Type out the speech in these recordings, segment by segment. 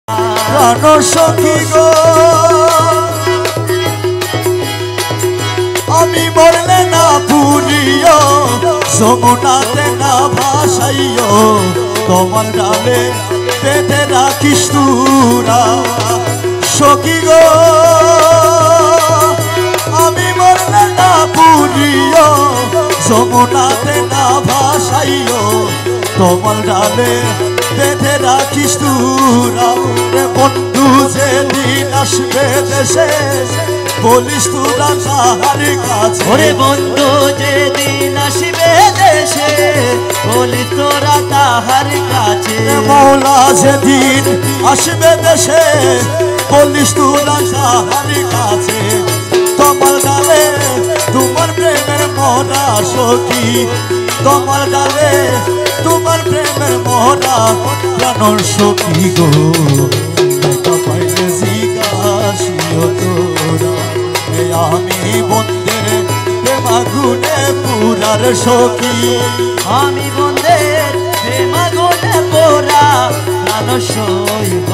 প্রাণ সখী গো আমি মরলে না পুরিও যমুনাতে না ভাসাইও তোমার ডালে বেঁধে রাখিস তুরা সখী গো আমি মরলে না পুরিও যমুনাতে না ভাসাইও তোমার ডালে বেঁধে রাখিস তুরা বন্ধু যেদিন আসবে দেশে বলিস তোরা তাহার কাছে ওরে বন্ধু যেদিন আসবে দেশে বলিস তোরা তাহার কাছে মৌলা যেদিন আসবে দেশে বলিস তোরা তাহার কাছে তোমার ডালে তোমার প্রেমের মরা সখী তোমার ডালে তোমার প্রেমের মরা প্রাণ সখী গো পাইলে জিজ্ঞাসিও তোরা আমি বন্ধের প্রেমাগুনে পুরার সখী আমি বন্ধের প্রেমাগুনে পোড়া প্রাণ সইব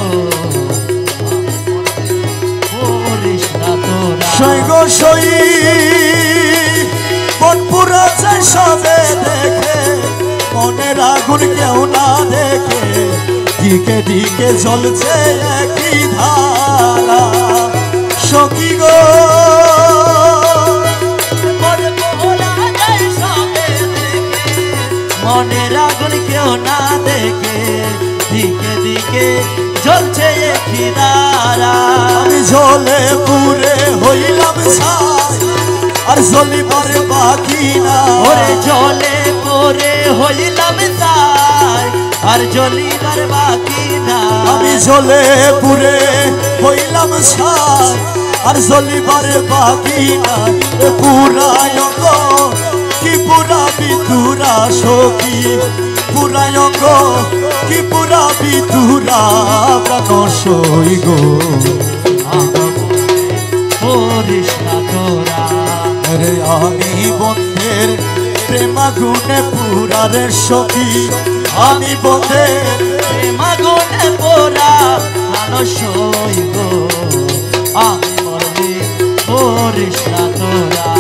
করিস না তোরা সৈগ সই মন পুরা যায় সবে দেখে মনের আগুন কেউ না দেখে দিকে দিকে জ্বলছে একই ধারা সখী গো মনের আগুন কেউ না দেখে দিকে দিকে জ্বলছে একই দ্বারা আমি জ্বলে পুরে হইলাম ছাই আর জ্বলিবার বাকি না ওরে জলে পরে হইলাম তাই আর জ্বলিবার বাকি না আমি জ্বলে পুরে হইলাম ছাই আর জ্বলিবার বাকি না পুরায় গো কি পুরা বিতুরা সখী পুরায় গো কি পুরা বিতুরা প্রাণ সই গো করিস না তোরা রে আমি বন্ধের প্রেমাগুনে পুরার সখী আমি বন্ধের প্রেমাগুনে পোড়া প্রাণ সইব আমি মরবে করিস না তোরা